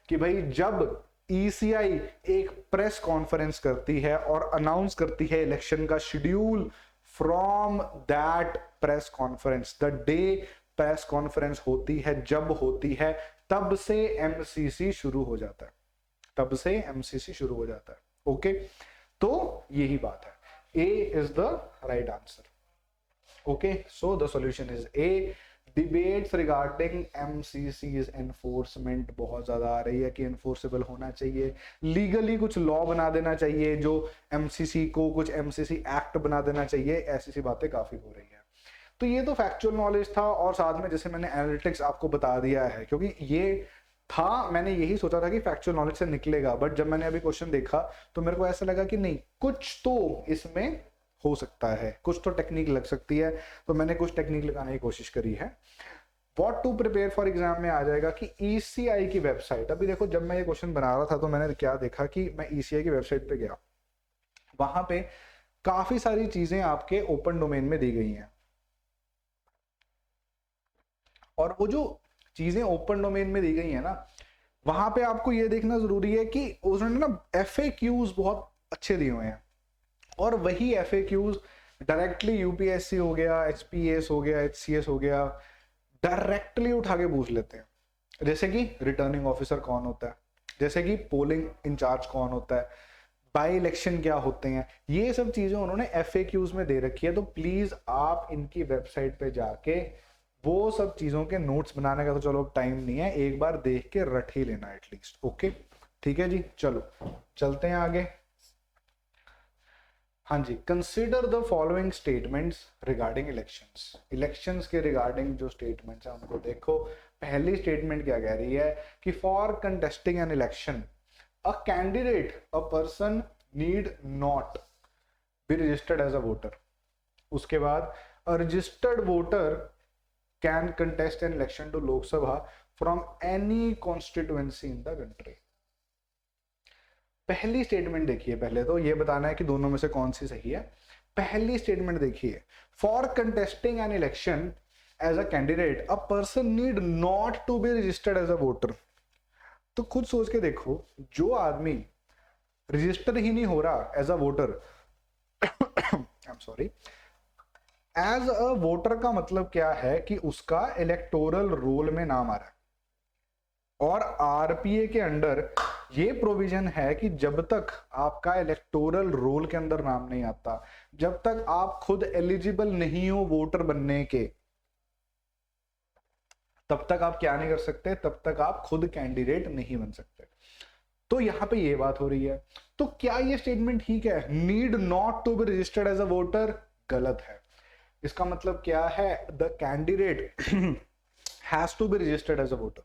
कि भाई जब ईसीआई एक प्रेस कॉन्फ्रेंस करती है और अनाउंस करती है इलेक्शन का schedule, from that press conference, the day press conference होती है, जब होती है, तब से एमसीसी शुरू हो जाता है, तब से एमसीसी शुरू हो जाता है। ओके, तो यही बात है, A is the right answer. Okay, so the solution is A. Debates regarding MCCs enforcement बहुत ज्यादा आ रही है कि एनफोर्सेबल होना चाहिए, लीगली कुछ लॉ बना देना चाहिए, जो एमसीसी को कुछ एमसीसी एक्ट बना देना चाहिए, ऐसी सी बातें काफी हो रही है। तो ये तो फैक्चुअल नॉलेज था, और साथ में जैसे मैंने एनालिटिक्स आपको बता दिया है, क्योंकि ये था, मैंने यही सोचा था कि फैक्चुअल नॉलेज से निकलेगा, बट जब मैंने अभी क्वेश्चन देखा तो मेरे को ऐसा लगा कि नहीं, कुछ तो इसमें हो सकता है, कुछ तो टेक्निक लग सकती है, तो मैंने कुछ टेक्निक लगाने की कोशिश करी है। What to prepare for exam में आ जाएगा कि ईसीआई की वेबसाइट, अभी देखो जब मैं ये क्वेश्चन बना रहा था तो मैंने क्या देखा कि मैं ईसीआई की वेबसाइट पे गया, वहां पे काफी सारी चीजें आपके ओपन डोमेन में दी गई हैं, और वो जो चीजें ओपन डोमेन में दी गई है ना, वहां पे आपको ये देखना जरूरी है कि उन्होंने ना एफएक्यूज बहुत अच्छे दिए हुए हैं, और वही एफएक्यूज डायरेक्टली यूपीएससी हो गया, एचपीएस हो गया, एचसीएस हो गया, डायरेक्टली उठा के पूछ लेते हैं। जैसे कि रिटर्निंग ऑफिसर कौन होता है, जैसे कि पोलिंग इंचार्ज कौन होता है, बाई इलेक्शन क्या होते हैं, ये सब चीजें उन्होंने एफएक्यूज में दे रखी है। तो प्लीज आप इनकी वेबसाइट पे जाके वो सब चीजों के नोट्स बनाने का तो चलो टाइम नहीं है, एक बार देख के रट ही लेना एटलीस्ट। ओके, ठीक है जी, चलो चलते हैं आगे। हाँ जी, consider the following statements regarding elections. Elections के रिगार्डिंग जो स्टेटमेंट्स हैं उनको देखो। पहली स्टेटमेंट क्या कह रही है कि for contesting an election a candidate a person need not be registered as a voter. उसके बाद a registered voter can contest an election to Lok Sabha from any constituency in the country. पहली स्टेटमेंट देखिए, पहले तो ये बताना है कि दोनों में से कौन सी सही है। पहली स्टेटमेंट देखिए, for contesting an election as a candidate a person need not to be registered as a voter. तो खुद सोच के देखो, जो आदमी रजिस्टर ही नहीं हो रहा as a voter, I am sorry, as a voter का मतलब क्या है कि उसका इलेक्टोरल रोल में नाम आ रहा है, और आरपीए के अंडर ये प्रोविजन है कि जब तक आपका इलेक्टोरल रोल के अंदर नाम नहीं आता, जब तक आप खुद एलिजिबल नहीं हो वोटर बनने के, तब तक आप क्या नहीं कर सकते, तब तक आप खुद कैंडिडेट नहीं बन सकते। तो यहां पे ये बात हो रही है। तो क्या ये स्टेटमेंट ठीक है, need not to be registered as a voter? गलत है। इसका मतलब क्या है, the candidate has to be registered as a voter.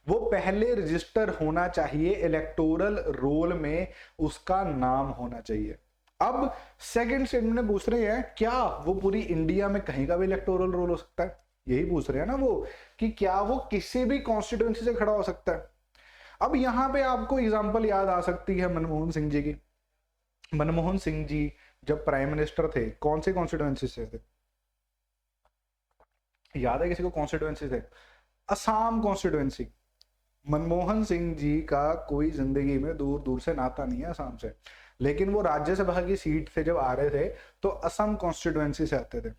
वो पहले रजिस्टर होना चाहिए, इलेक्टोरल रोल में उसका नाम होना चाहिए। अब सेकंड स्टेटमेंट में पूछ रहे हैं क्या वो पूरी इंडिया में कहीं का भी इलेक्टोरल रोल हो सकता है, यही पूछ रहे हैं ना वो, कि क्या वो किसी भी कॉन्स्टिट्यूएंसी से खड़ा हो सकता है। अब यहां पे आपको एग्जांपल याद आ सकती है मनमोहन सिंह जी की। मनमोहन सिंह जी जब प्राइम मिनिस्टर थे, कौन से कॉन्स्टिट्यूएंसी से थे, याद है किसी को? कॉन्स्टिट्यूएंसी थे असम कॉन्स्टिट्यूएंसी। मनमोहन सिंह जी का कोई जिंदगी में दूर दूर से नाता नहीं है असम से, लेकिन वो राज्यसभा की सीट से जब आ रहे थे तो असम कॉन्स्टिट्यूएंसी से आते थे।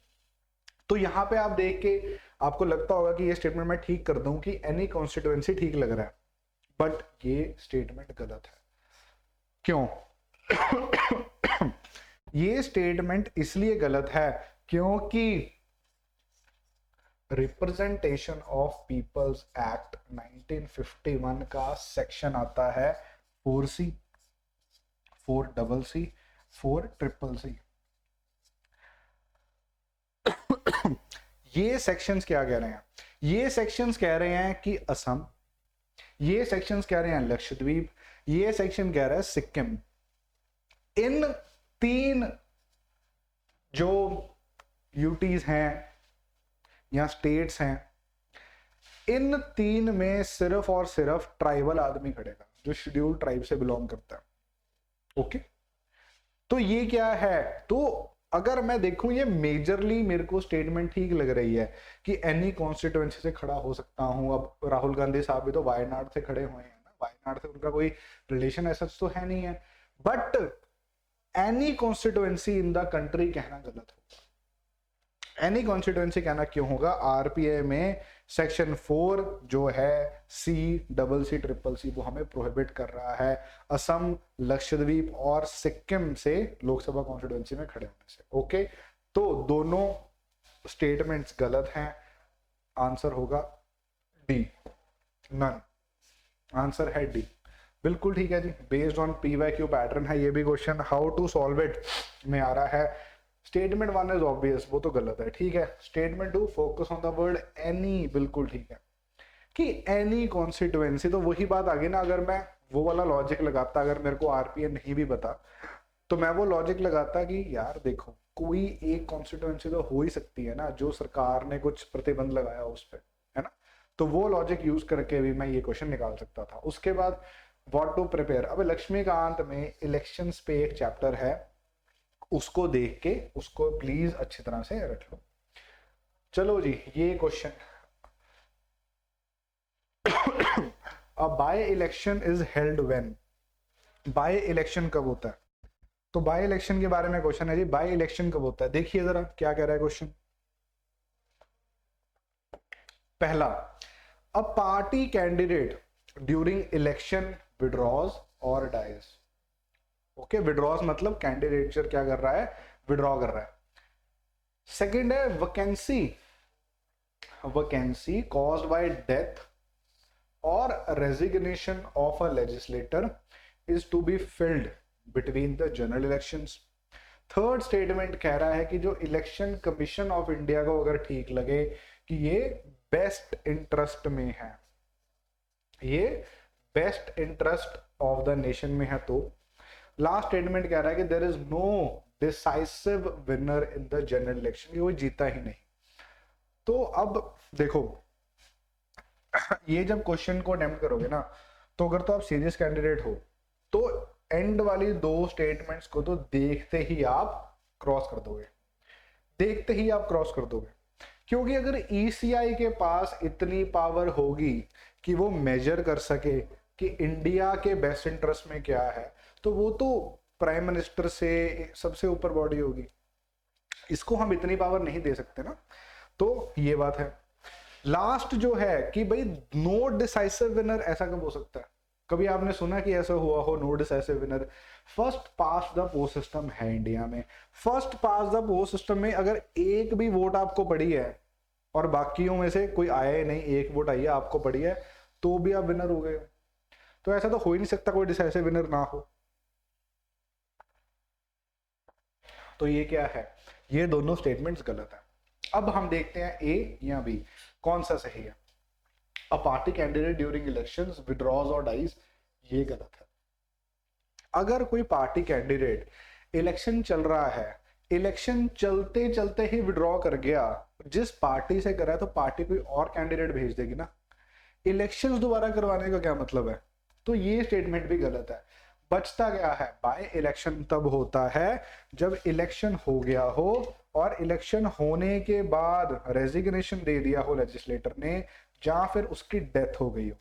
तो यहां पे आप देख के आपको लगता होगा कि ये स्टेटमेंट मैं ठीक कर दूं कि एनी कॉन्स्टिट्यूएंसी ठीक लग रहा है, बट ये स्टेटमेंट गलत है। क्यों? ये स्टेटमेंट इसलिए गलत है क्योंकि रिप्रेजेंटेशन ऑफ पीपल्स एक्ट 1951 का सेक्शन आता है 4C, 4CC, 4CCC। ये सेक्शंस क्या कह रहे हैं? ये सेक्शंस कह रहे हैं कि असम, ये सेक्शंस कह रहे हैं लक्षद्वीप, ये सेक्शन कह रहा है सिक्किम। इन तीन जो यूटीज हैं या स्टेट्स हैं, इन तीन में सिर्फ और सिर्फ ट्राइबल आदमी खड़ेगा जो शेड्यूल्ड ट्राइब से बिलोंग करता है। ओके, तो ये क्या है, तो अगर मैं देखूं ये मेजरली मेरे को स्टेटमेंट ठीक लग रही है कि एनी कॉन्स्टिट्यूएंसी से खड़ा हो सकता हूं। अब राहुल गांधी साहब भी तो वायनाड से खड़े हुए हैं ना, वायनाड से उनका कोई रिलेशन ऐसा तो है नहीं है, but any constituency in the country कहना गलत होगा। एनी कॉन्स्टिट्यूएंसी कहना क्यों होगा, आरपीआई में सेक्शन 4 जो है C double C triple C वो हमें प्रोहिबिट कर रहा है असम, लक्षद्वीप और सिक्किम से लोकसभा कॉन्स्टिट्यूएंसी में खड़े होने से। ओके, तो दोनों स्टेटमेंट्स गलत हैं, आंसर होगा डी, नन। आंसर है डी, बिल्कुल ठीक है जी। बेस्ड ऑन पीवाईक्यू पैटर्न है ये भी question, how to solve it में आ रहा है। स्टेटमेंट 1 इज ऑब्वियस, वो तो गलत है, ठीक है। Statement 2 focus on the word any, बिल्कुल ठीक है कि एनी कॉन्स्टिट्यूएंसी, तो वही बात आ गई ना, अगर मैं वो वाला लॉजिक लगाता, अगर मेरे को आरपीए नहीं भी पता तो मैं वो लॉजिक लगाता कि यार देखो कोई एक कॉन्स्टिट्यूएंसी तो हो ही सकती है ना जो सरकार ने कुछ प्रतिबंध लगाया उस पर, है ना, तो वो लॉजिक यूज करके भी मैं ये क्वेश्चन निकाल सकता था। उसके बाद व्हाट टू प्रिपेयर, अब लक्ष्मीकांत में इलेक्शंस पे एक चैप्टर है, उसको देख के उसको प्लीज अच्छी तरह से रख लो। चलो जी, ये question a by election is held when, by election कब होता है, तो बाय इलेक्शन के बारे में क्वेश्चन है जी, बाय इलेक्शन कब होता है। देखिए जरा क्या कह रहा है क्वेश्चन। पहला, a party candidate during election withdraws और डाइज। ओके, विड्रॉज मतलब कैंडिडेचर क्या कर रहा है, विड्रॉ कर रहा है। सेकंड है vacancy, vacancy caused by death or resignation of a legislator is to be filled between the general elections. Third statement कह रहा है कि जो इलेक्शन कमीशन ऑफ इंडिया को अगर ठीक लगे कि ये बेस्ट इंटरेस्ट में है, ये best interest of the nation में है, तो लास्ट स्टेटमेंट कह रहा है कि there is no decisive winner in the general election, कि वो जीता ही नहीं। तो अब देखो ये जब क्वेश्चन को अटेम्प्ट करोगे ना, तो अगर तो आप सीरियस कैंडिडेट हो तो एंड वाली दो स्टेटमेंट्स को तो देखते ही आप क्रॉस कर दोगे, देखते ही आप क्रॉस कर दोगे, क्योंकि अगर ईसीआई के पास इतनी पावर होगी कि वो मेजर कर सके कि इंडिया के बेस्ट इंटरेस्ट में क्या है, तो वो तो प्राइम मिनिस्टर से सबसे ऊपर बॉडी होगी, इसको हम इतनी पावर नहीं दे सकते ना, तो ये बात है। लास्ट जो है कि भाई नो डिसाइसिव विनर, ऐसा कब हो सकता है, कभी आपने सुना कि ऐसा हुआ हो no decisive winner. First past the post system है इंडिया में, first past the post system में अगर एक भी वोट आपको पड़ी है और बाकियों में से कोई आया ही नहीं, एक वोट आई है आपको पड़ी है, तो भी आप विनर हो गए। तो ऐसा तो हो ही नहीं सकता कोई डिसाइसिव विनर ना हो। तो ये क्या है, ये दोनों स्टेटमेंट्स गलत है। अब हम देखते हैं ए या बी कौन सा सही है। A party candidate during elections withdraws और डाइज, ये गलत है। अगर कोई पार्टी कैंडिडेट इलेक्शन चल रहा है, इलेक्शन चलते चलते ही विड्रॉ कर गया, जिस पार्टी से करा है तो पार्टी कोई और कैंडिडेट भेज देगी ना, इलेक्शंस दोबारा करवाने का क्या मतलब है। तो ये स्टेटमेंट भी गलत है। बचता क्या है, बाय इलेक्शन तब होता है जब इलेक्शन हो गया हो और इलेक्शन होने के बाद रेजिग्नेशन दे दिया हो लेजिस्लेटर ने, या फिर उसकी डेथ हो गई हो,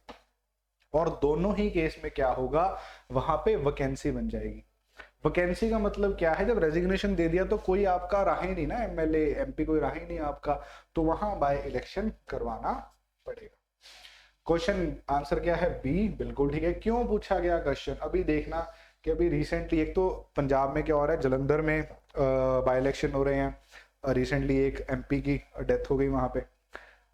और दोनों ही केस में क्या होगा, वहां पे वैकेंसी बन जाएगी। वैकेंसी का मतलब क्या है, जब रेजिग्नेशन दे दिया तो कोई आपका रहा ही नहीं ना, एमएलए एमपी कोई रहा ही नहीं आपका, तो वहां बाय इलेक्शन करवाना पड़ेगा। क्वेश्चन आंसर क्या है, बी, बिल्कुल ठीक है। क्यों पूछा गया क्वेश्चन, अभी देखना कि अभी रिसेंटली एक तो पंजाब में क्या हो रहा है, जलंधर में बाय इलेक्शन हो रहे हैं, रिसेंटली एक एमपी की डेथ हो गई वहां पे।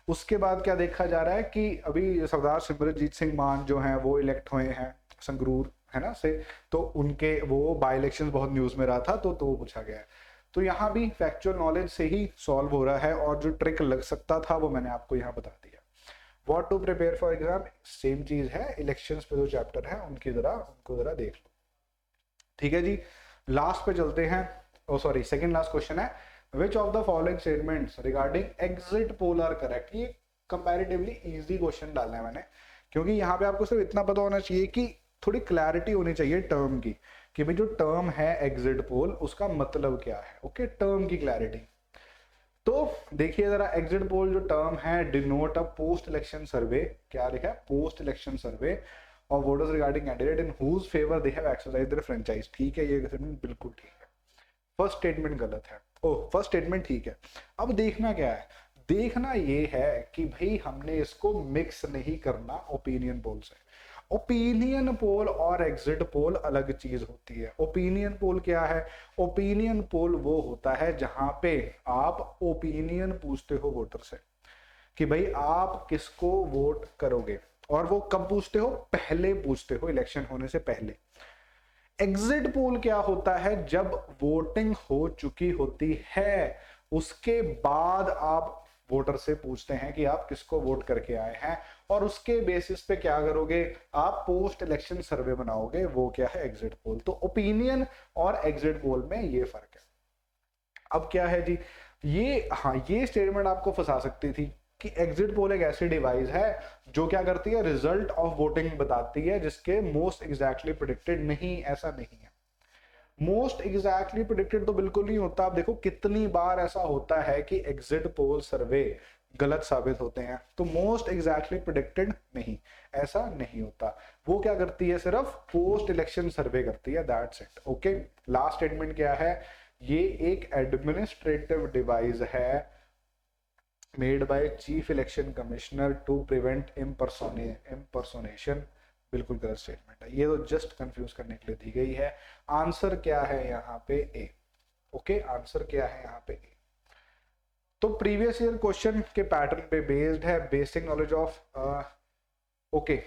उसके बाद क्या देखा जा रहा है कि अभी सरदार सिमरनजीत सिंह मान जो हैं वो इलेक्ट हुए हैं संगरूर, है ना से, तो उनके वो बाय इलेक्शन बहुत न्यूज में रहा था, तो पूछा गया है। तो यहाँ भी फैक्चुअल नॉलेज से ही सॉल्व हो रहा है, और जो ट्रिक लग सकता था वो मैंने आपको यहाँ बता दिया। What to prepare for exam, same चीज है, इलेक्शंस पे जो चैप्टर है उनकी उनको जरा देख लो। ठीक है जी, लास्ट पे चलते हैं। Oh sorry, second last question है, which of the following statements regarding exit poll are correct. ये कंपैरेटिवली इजी क्वेश्चन डालना है मैंने, क्योंकि यहाँ पे आपको सिर्फ इतना पता होना चाहिए कि थोड़ी क्लैरिटी होनी चाहिए टर्म की, कि भाई जो टर्म है एग्जिट पोल उसका मतलब क्या है। ओके, टर्म की क्लैरिटी। तो देखिए जरा, एग्जिट पोल जो टर्म है, denote a post election survey, क्या लिखा है, पोस्ट इलेक्शन सर्वे और voters regarding candidate in whose favour they have exercised their franchise. ठीक है, ये बिल्कुल ठीक है। फर्स्ट स्टेटमेंट गलत है, ओह फर्स्ट स्टेटमेंट ठीक है। अब देखना क्या है, देखना ये है कि भाई हमने इसको मिक्स नहीं करना ओपिनियन पोल से। ओपिनियन पोल और एग्जिट पोल अलग चीज होती है। ओपिनियन पोल क्या है, ओपिनियन पोल वो होता है जहां पे आप ओपिनियन पूछते हो वोटर से कि भाई आप किसको वोट करोगे, और वो कब पूछते हो, पहले पूछते हो, इलेक्शन होने से पहले। एग्जिट पोल क्या होता है, जब वोटिंग हो चुकी होती है उसके बाद आप वोटर से पूछते हैं कि आप किसको वोट करके आए हैं, और उसके बेसिस पे क्या करोगे, आप पोस्ट इलेक्शन सर्वे बनाओगे, वो क्या है, एग्जिट पोल। तो ओपिनियन और एग्जिट पोल में ये फर्क है। अब क्या है जी, ये हाँ, ये स्टेटमेंट आपको फंसा सकती थी कि एग्जिट पोल एक ऐसी डिवाइस है जो क्या करती है, रिजल्ट ऑफ वोटिंग बताती है जिसके मोस्ट एग्जैक्टली प्रिडिक्टेड नहीं, ऐसा नहीं है। मोस्ट एग्जैक्टली प्रिडिक्टेड तो बिल्कुल नहीं होता। आप देखो कितनी बार ऐसा होता है कि एग्जिट पोल सर्वे गलत साबित होते हैं, तो मोस्ट एग्जैक्टली प्रिडिक्टेड नहीं, ऐसा नहीं होता। वो क्या करती है, सिर्फ पोस्ट इलेक्शन सर्वे करती है, that's it. Okay, last statement क्या है, ये एक एडमिनिस्ट्रेटिव डिवाइस है made by chief election commissioner to prevent impersonation. बिल्कुल गलत स्टेटमेंट है, ये तो जस्ट कंफ्यूज करने के लिए दी गई है। आंसर क्या है यहाँ पे, ए। ओके, आंसर क्या है यहाँ पे, ए। तो प्रीवियस ईयर क्वेश्चन के पैटर्न पे बेस्ड है, basic knowledge of okay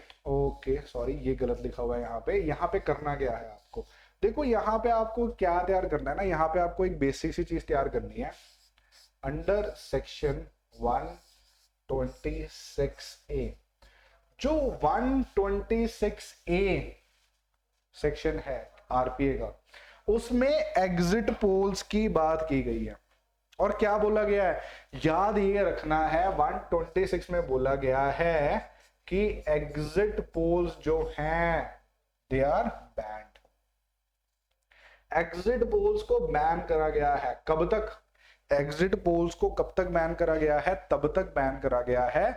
sorry, ये गलत लिखा हुआ है यहाँ पे करना क्या है आपको, देखो यहाँ पे आपको क्या तैयार करना है ना, यहाँ पे आपको एक बेसिक सी चीज तैयार करनी है। अंडर सेक्शन 126A, जो 126A सेक्शन है आरपीए का, उसमें एग्जिट पोल्स की बात की गई है। और क्या बोला गया है, याद ये रखना है, 126 में बोला गया है कि एग्जिट पोल्स जो हैं they are banned. Exit polls को बैन करा गया है, कब तक, एग्जिट पोल्स को कब तक बैन करा गया है, तब तक बैन करा गया है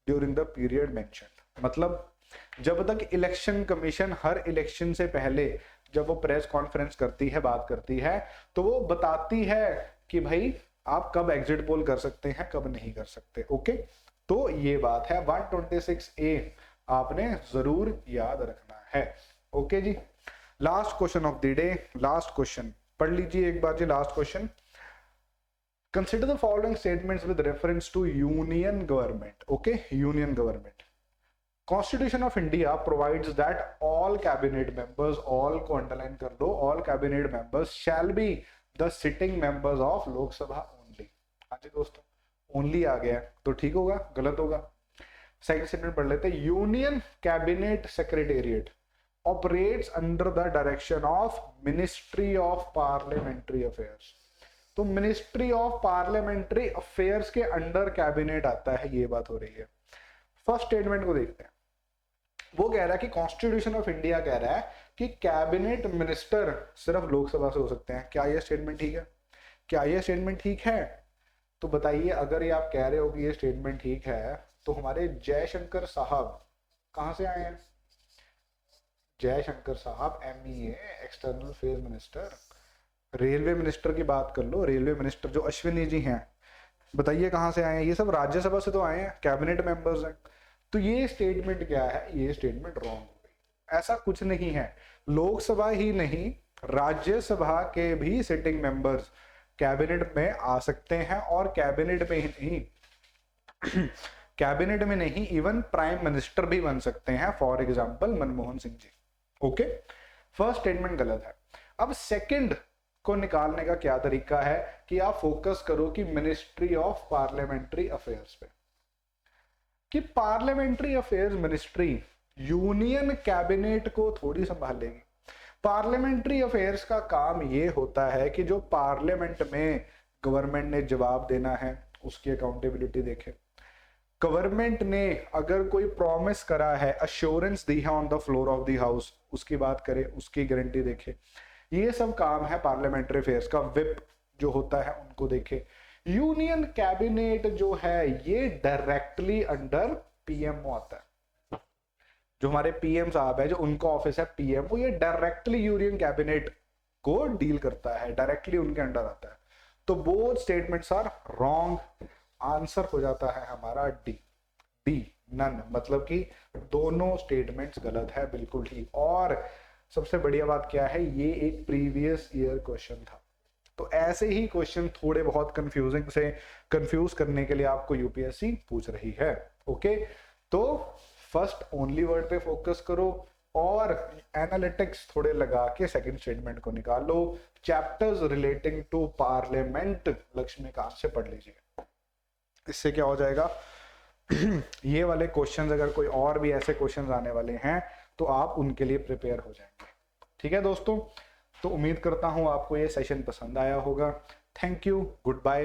ड्यूरिंग द पीरियड मेंशन्ड। मतलब जब तक इलेक्शन कमीशन हर इलेक्शन से पहले जब वो प्रेस कॉन्फ्रेंस करती है, बात करती है, तो वो बताती है कि भाई आप कब एग्जिट पोल कर सकते हैं, कब नहीं कर सकते। ओके, तो ये बात है, 126A आपने जरूर याद रखना है। ओके जी, last question of the day, last question पढ़ लीजिए एक बार जी, last question. Consider the following statements with reference to union government. Okay, union government. Constitution of India provides that all cabinet members, all को underline कर दो, all cabinet members shall be the sitting members of Lok Sabha only. हाँ जी दोस्तों, only आ गया तो ठीक होगा, गलत होगा। सेकंड स्टेटमेंट पढ़ लेते हैं, union cabinet secretariat operates under the direction of Ministry of Parliamentary Affairs। तो मिनिस्ट्री ऑफ पार्लियामेंट्री अफेयर्स के अंडर कैबिनेट आता है, ये बात हो रही है। फर्स्ट स्टेटमेंट को देखते हैं, वो कह रहा है कि कॉन्स्टिट्यूशन ऑफ इंडिया कह रहा है कि कैबिनेट मिनिस्टर सिर्फ लोकसभा से हो सकते हैं। क्या ये स्टेटमेंट ठीक है, क्या ये स्टेटमेंट ठीक है? तो बताइए, अगर ये आप कह रहे हो कि ये स्टेटमेंट ठीक है, तो हमारे जयशंकर साहब कहां से आए हैं? जयशंकर साहब MEA, external affairs minister. Railway minister की बात कर लो, रेलवे मिनिस्टर जो अश्विनी जी हैं, बताइए कहां से आए हैं? ये सब राज्यसभा से तो आए हैं, कैबिनेट मेंबर्स हैं। तो ये स्टेटमेंट क्या है, ये स्टेटमेंट रॉन्ग हो गई। ऐसा कुछ नहीं है, लोकसभा ही नहीं राज्यसभा के भी सिटिंग मेंबर्स कैबिनेट में आ सकते हैं, और कैबिनेट में ही नहीं कैबिनेट में नहीं, इवन प्राइम मिनिस्टर भी बन सकते हैं, for example Manmohan Singh ji. Okay, first statement गलत है। अब सेकंड को निकालने का क्या तरीका है कि आप फोकस करो कि मिनिस्ट्री ऑफ पार्लियामेंट्री अफेयर्स पे। कि parliamentary affairs ministry union cabinet को थोड़ी संभालेगी। पार्लियामेंट्री अफेयर्स का काम ये होता है कि जो पार्लियामेंट में गवर्नमेंट ने जवाब देना है उसकी अकाउंटेबिलिटी देखे, गवर्नमेंट ने अगर कोई प्रॉमिस करा है, अश्योरेंस दी है on the floor of the house, उसकी बात करे, उसकी गारंटी देखे। ये सब काम है पार्लियामेंट्री अफेयर्स का। विप जो होता है उनको देखे। यूनियन कैबिनेट जो है ये डायरेक्टली अंडर पीएमओ आता है। जो हमारे पीएम साहब है, जो उनका ऑफिस है पीएमओ, ये डायरेक्टली यूनियन कैबिनेट को डील करता है, डायरेक्टली उनके अंडर आता है। तो both statements are wrong. Answer हो जाता है हमारा डी, नन, मतलब कि दोनों स्टेटमेंट्स गलत है, बिल्कुल ठीक। और सबसे बढ़िया बात क्या है, ये एक प्रीवियस ईयर क्वेश्चन था। तो ऐसे ही क्वेश्चन थोड़े बहुत कंफ्यूज करने के लिए आपको यूपीएससी पूछ रही है। ओके, तो फर्स्ट ओनली वर्ड पे फोकस करो और एनालिटिक्स थोड़े लगा के सेकंड स्टेटमेंट को निकालो। Chapters relating to parliament Laxmikanth से पढ़ लीजिए। इससे क्या हो जाएगा ये वाले क्वेश्चंस, अगर कोई और भी ऐसे क्वेश्चंस आने वाले हैं तो आप उनके लिए प्रिपेयर हो जाएंगे। ठीक है दोस्तों, तो उम्मीद करता हूं आपको ये सेशन पसंद आया होगा। Thank you, good bye.